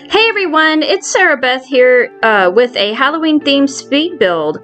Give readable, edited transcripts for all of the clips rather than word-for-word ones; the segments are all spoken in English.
Hey everyone, it's Sarah Beth here with a Halloween-themed speed build.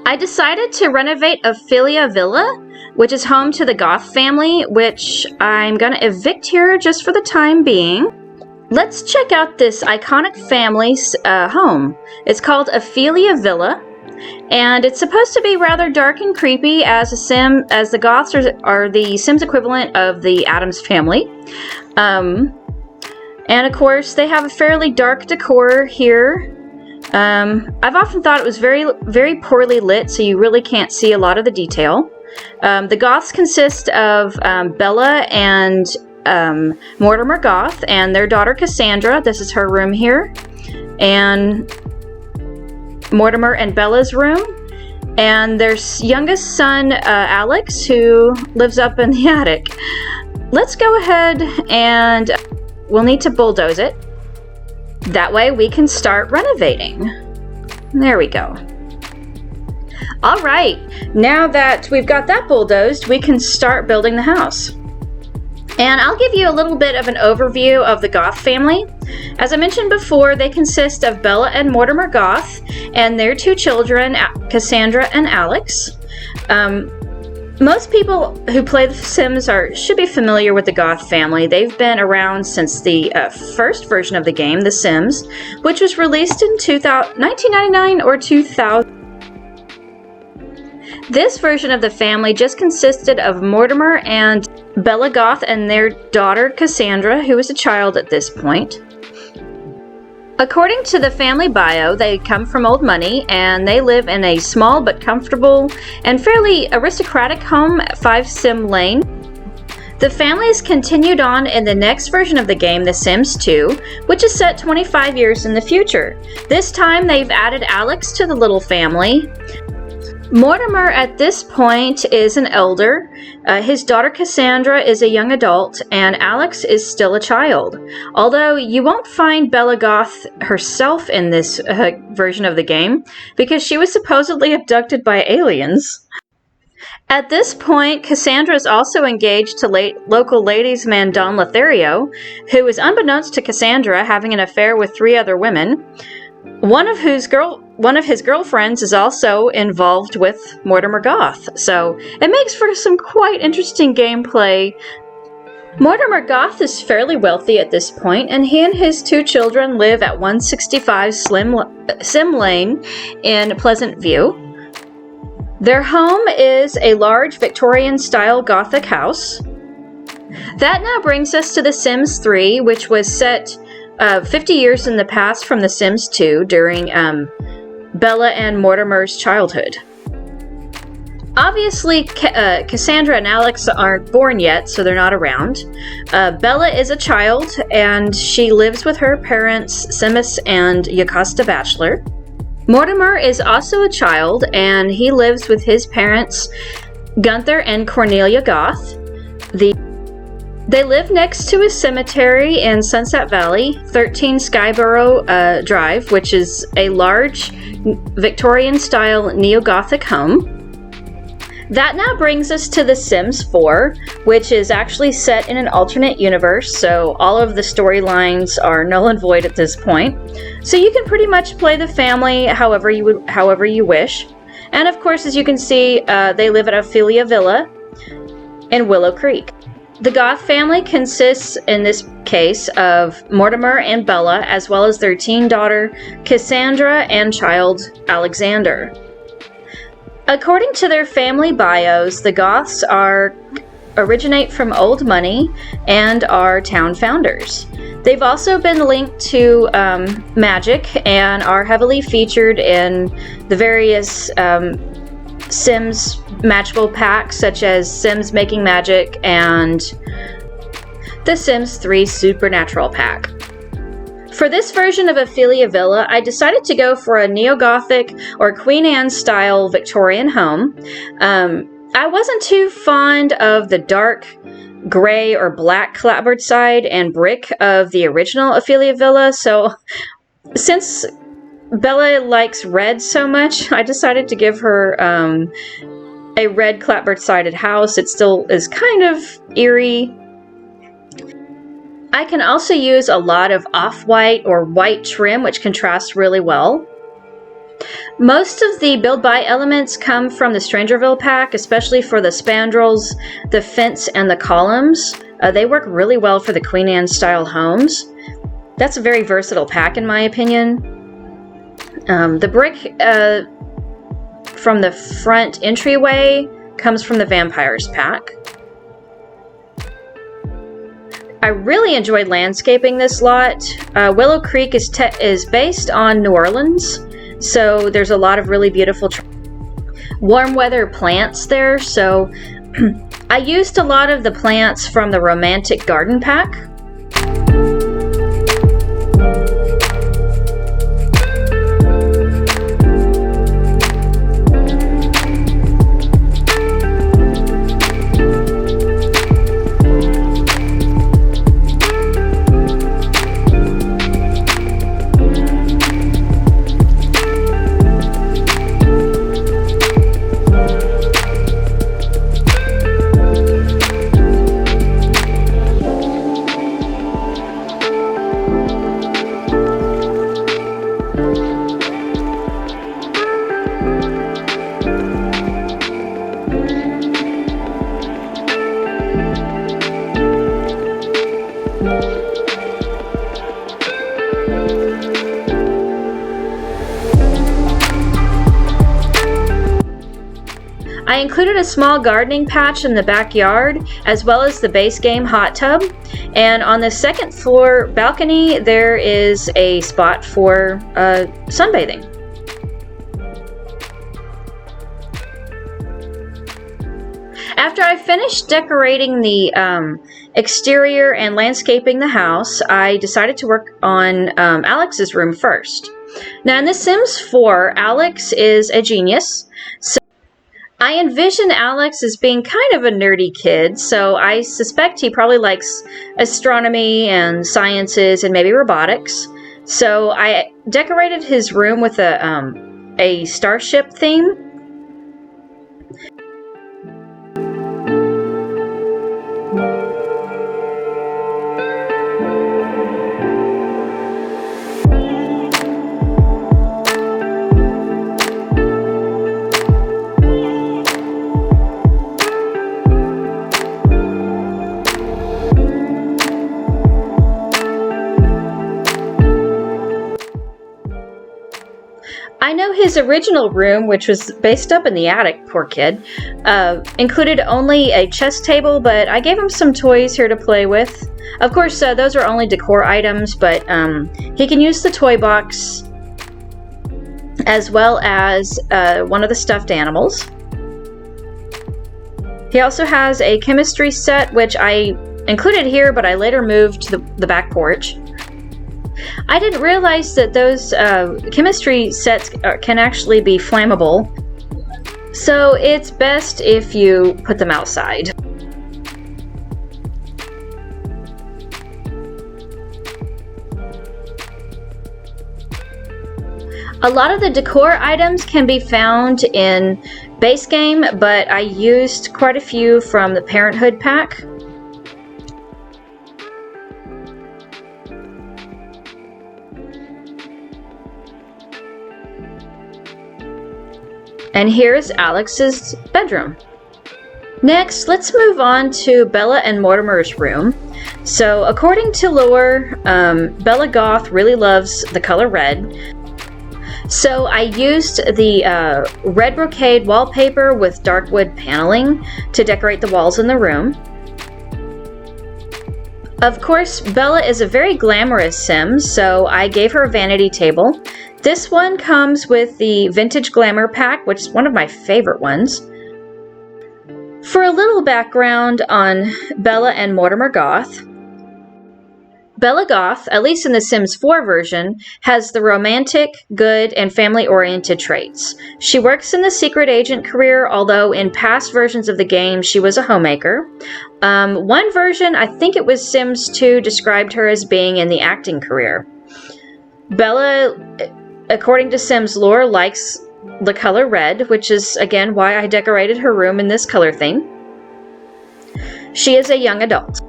I decided to renovate Ophelia Villa, which is home to the Goth family, which I'm gonna evict here just for the time being. Let's check out this iconic family's home. It's called Ophelia Villa, and it's supposed to be rather dark and creepy as the Goths are the Sims equivalent of the Addams family. And of course, they have a fairly dark decor here. I've often thought it was very, very poorly lit, so you really can't see a lot of the detail. The Goths consist of Bella and Mortimer Goth and their daughter Cassandra. This is her room here. And Mortimer and Bella's room. And their youngest son, Alex, who lives up in the attic. Let's go ahead and we'll need to bulldoze it. That way we can start renovating. There we go. All right, now that we've got that bulldozed, we can start building the house. And I'll give you a little bit of an overview of the Goth family. As I mentioned before, they consist of Bella and Mortimer Goth and their two children, Cassandra and Alex. Most people who play The Sims should be familiar with the Goth family. They've been around since the first version of the game, The Sims, which was released in 1999 or 2000. This version of the family just consisted of Mortimer and Bella Goth and their daughter Cassandra, who was a child at this point. According to the family bio, they come from old money and they live in a small but comfortable and fairly aristocratic home at 5 Sim Lane. The family is continued on in the next version of the game, The Sims 2, which is set 25 years in the future. This time they've added Alex to the little family. Mortimer at this point is an elder, his daughter Cassandra is a young adult, and Alex is still a child. Although you won't find Bella Goth herself in this version of the game, because she was supposedly abducted by aliens. At this point, Cassandra is also engaged to local ladies man Don Lothario, who is unbeknownst to Cassandra having an affair with 3 other women. One of his girlfriends is also involved with Mortimer Goth, so it makes for some quite interesting gameplay. Mortimer Goth is fairly wealthy at this point, and he and his 2 children live at 165 Sim Lane in Pleasant View. Their home is a large Victorian-style Gothic house. That now brings us to The Sims 3, which was set 50 years in the past from The Sims 2 during Bella and Mortimer's childhood. Obviously, Cassandra and Alex aren't born yet, so they're not around. Bella is a child, and she lives with her parents, Simus and Yokasta Bachelor. Mortimer is also a child, and he lives with his parents, Gunther and Cornelia Goth. They live next to a cemetery in Sunset Valley, 13 Skyborough Drive, which is a large Victorian-style neo-Gothic home. That now brings us to The Sims 4, which is actually set in an alternate universe, so all of the storylines are null and void at this point. So you can pretty much play the family however you wish. And of course, as you can see, they live at Ophelia Villa in Willow Creek. The Goth family consists, in this case, of Mortimer and Bella, as well as their teen daughter, Cassandra, and child, Alexander. According to their family bios, the Goths originate from old money and are town founders. They've also been linked to magic and are heavily featured in the various Sims magical packs, such as Sims Making Magic and the Sims 3 Supernatural pack. For this version of Ophelia Villa, I decided to go for a neo-Gothic or Queen Anne style Victorian home. I wasn't too fond of the dark gray or black clapboard side and brick of the original Ophelia Villa, so since Bella likes red so much, I decided to give her a red clapboard sided house. It still is kind of eerie. I can also use a lot of off-white or white trim, which contrasts really well. Most of the Build Buy elements come from the Strangerville pack, especially for the spandrels, the fence, and the columns. They work really well for the Queen Anne style homes. That's a very versatile pack in my opinion. The brick from the front entryway comes from the Vampires pack. I really enjoyed landscaping this lot. Willow Creek is based on New Orleans, so there's a lot of really beautiful warm weather plants there. So I used a lot of the plants from the Romantic Garden pack. I included a small gardening patch in the backyard, as well as the base game hot tub. And on the second floor balcony, there is a spot for sunbathing. After I finished decorating the exterior and landscaping the house, I decided to work on Alex's room first. Now in The Sims 4, Alex is a genius. I envision Alex as being kind of a nerdy kid, so I suspect he probably likes astronomy and sciences and maybe robotics. So I decorated his room with a starship theme. I know his original room, which was based up in the attic, poor kid, included only a chess table, but I gave him some toys here to play with. Of course, those are only decor items, but he can use the toy box as well as one of the stuffed animals. He also has a chemistry set, which I included here, but I later moved to the back porch. I didn't realize that those chemistry sets can actually be flammable, so it's best if you put them outside. A lot of the decor items can be found in base game, but I used quite a few from the Parenthood pack. And here's Alex's bedroom. Next, let's move on to Bella and Mortimer's room. So according to lore, Bella Goth really loves the color red. So I used the red brocade wallpaper with dark wood paneling to decorate the walls in the room. Of course, Bella is a very glamorous sim, so I gave her a vanity table. This one comes with the Vintage Glamour pack, which is one of my favorite ones. For a little background on Bella and Mortimer Goth, Bella Goth, at least in the Sims 4 version, has the romantic, good, and family-oriented traits. She works in the secret agent career, although in past versions of the game she was a homemaker. One version, I think it was Sims 2, described her as being in the acting career. Bella, according to Sims lore, likes the color red, which is, again, why I decorated her room in this color theme. She is a young adult.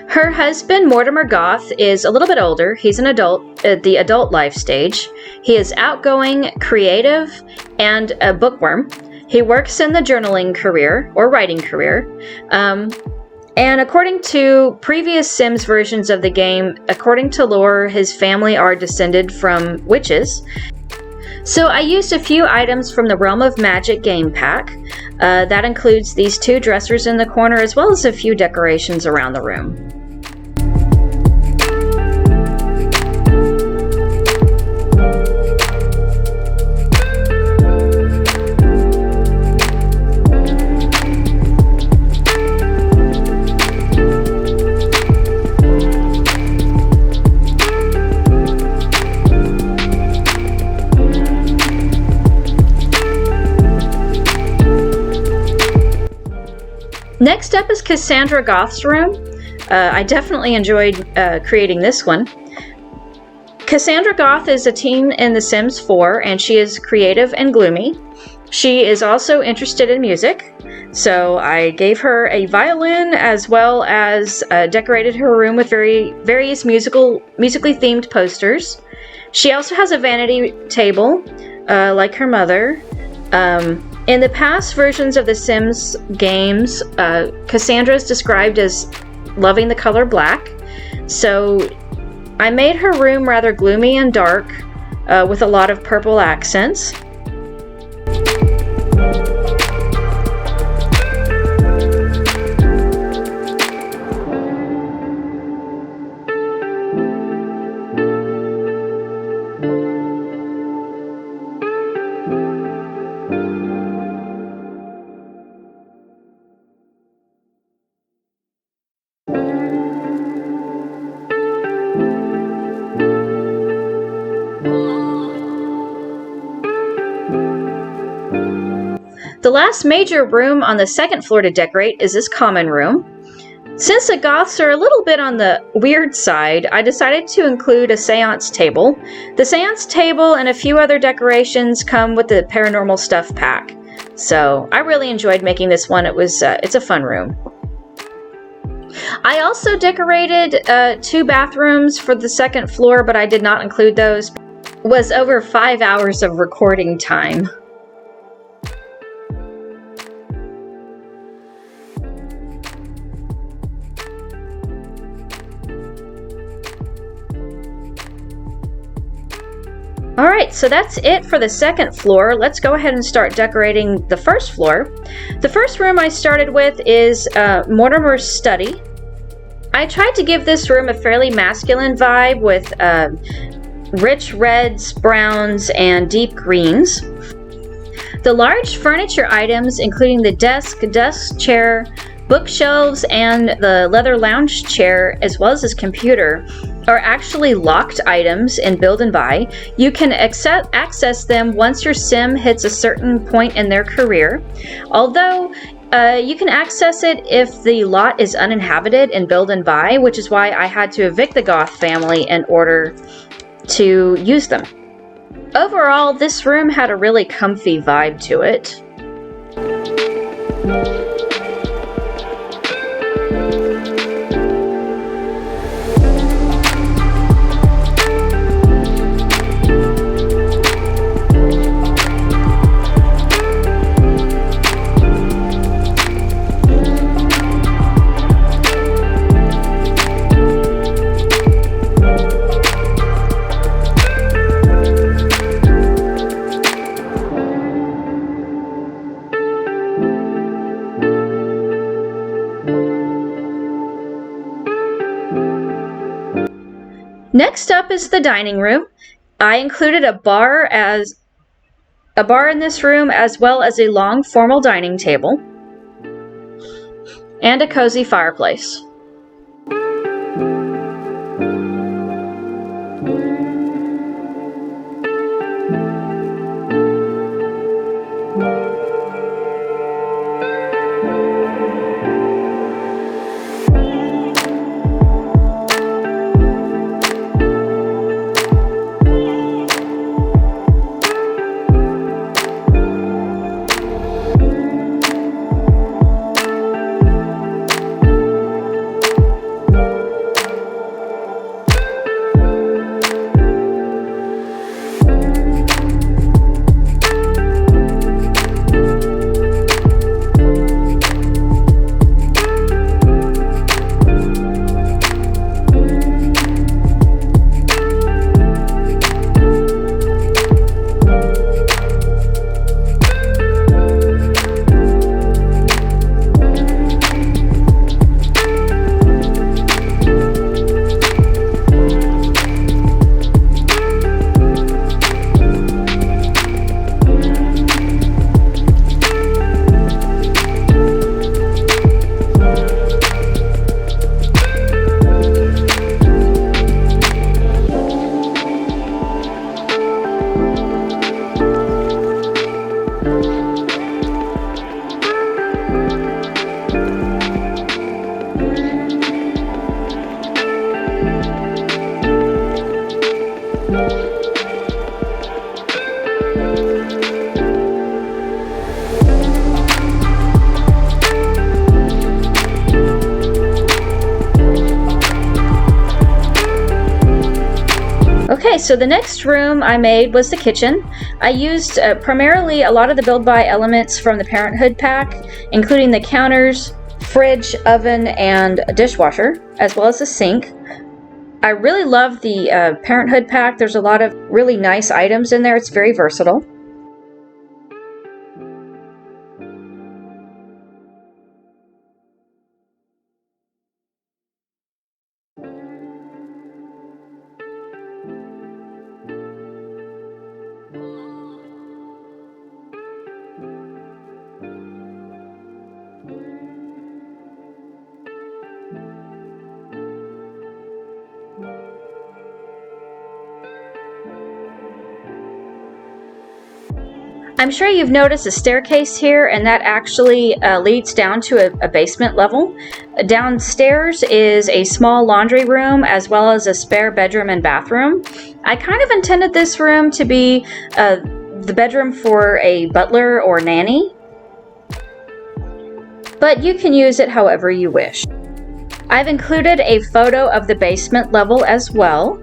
Her husband, Mortimer Goth, is a little bit older. He's an adult at the adult life stage. He is outgoing, creative, and a bookworm. He works in the journaling career, or writing career. And according to previous Sims versions of the game, according to lore, his family are descended from witches. So I used a few items from the Realm of Magic game pack. That includes these 2 dressers in the corner, as well as a few decorations around the room. Next up is Cassandra Goth's room. I definitely enjoyed creating this one. Cassandra Goth is a teen in The Sims 4, and she is creative and gloomy. She is also interested in music, so I gave her a violin as well as decorated her room with various musically themed posters. She also has a vanity table, like her mother. In the past versions of the Sims games, Cassandra is described as loving the color black, so I made her room rather gloomy and dark, with a lot of purple accents. The last major room on the second floor to decorate is this common room. Since the Goths are a little bit on the weird side, I decided to include a seance table. The seance table and a few other decorations come with the paranormal stuff pack. So I really enjoyed making this one. It's a fun room. I also decorated 2 bathrooms for the second floor, but I did not include those. It was over 5 hours of recording time. Alright, so that's it for the second floor. Let's go ahead and start decorating the first floor. The first room I started with is Mortimer's study. I tried to give this room a fairly masculine vibe with rich reds, browns, and deep greens. The large furniture items, including the desk chair, bookshelves, and the leather lounge chair, as well as his computer, are actually locked items in Build and Buy. You can access them once your sim hits a certain point in their career. Although, you can access it if the lot is uninhabited in Build and Buy, which is why I had to evict the Goth family in order to use them. Overall, this room had a really comfy vibe to it. Next up is the dining room. I included a bar in this room, as well as a long formal dining table and a cozy fireplace. So the next room I made was the kitchen. I used primarily a lot of the Build By elements from the Parenthood pack, including the counters, fridge, oven, and a dishwasher, as well as a sink. I really love the Parenthood pack. There's a lot of really nice items in there. It's very versatile. I'm sure you've noticed a staircase here, and that actually leads down to a basement level. Downstairs is a small laundry room as well as a spare bedroom and bathroom. I kind of intended this room to be the bedroom for a butler or nanny, but you can use it however you wish. I've included a photo of the basement level as well.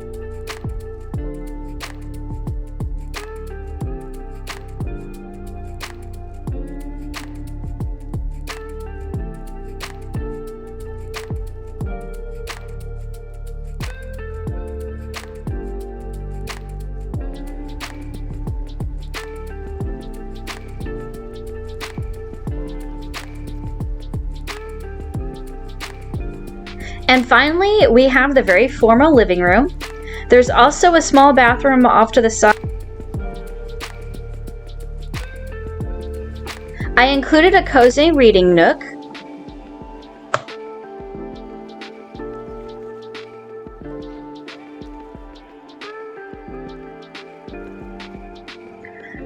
And finally, we have the very formal living room. There's also a small bathroom off to the side. I included a cozy reading nook.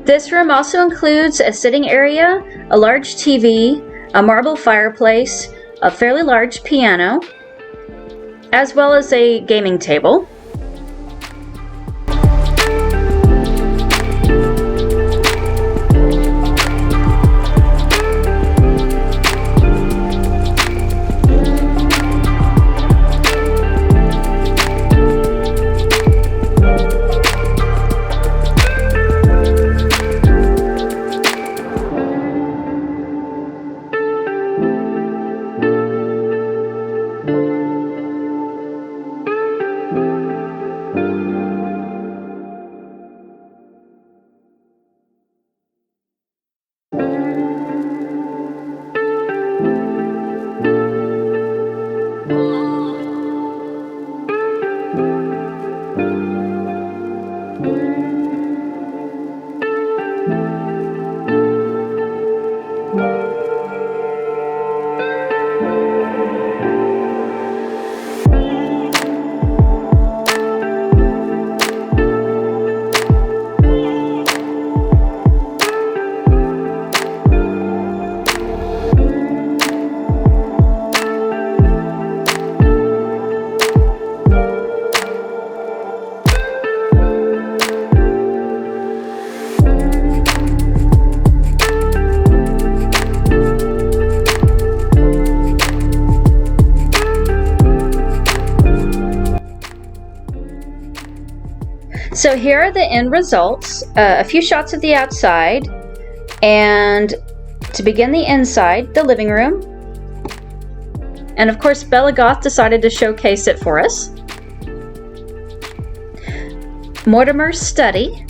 This room also includes a sitting area, a large TV, a marble fireplace, a fairly large piano, as well as a gaming table. So here are the end results, a few shots of the outside, and to begin the inside, the living room. And of course, Bella Goth decided to showcase it for us. Mortimer's study.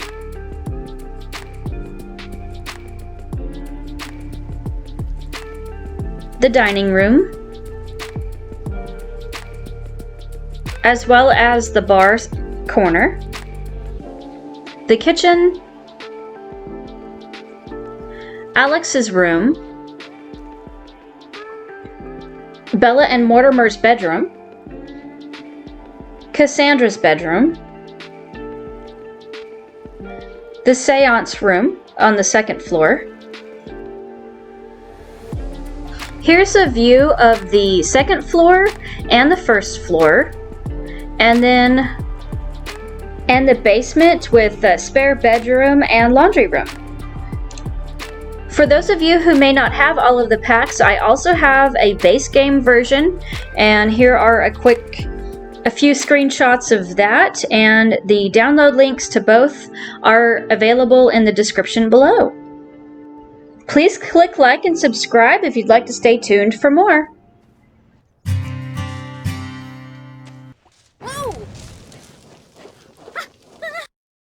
The dining room, as well as the bar corner. The kitchen, Alex's room, Bella and Mortimer's bedroom, Cassandra's bedroom, the seance room on the second floor. Here's a view of the second floor and the first floor, and the basement with a spare bedroom and laundry room. For those of you who may not have all of the packs, I also have a base game version, and here are a quick a few screenshots of that, and the download links to both are available in the description below. Please click like and subscribe if you'd like to stay tuned for more.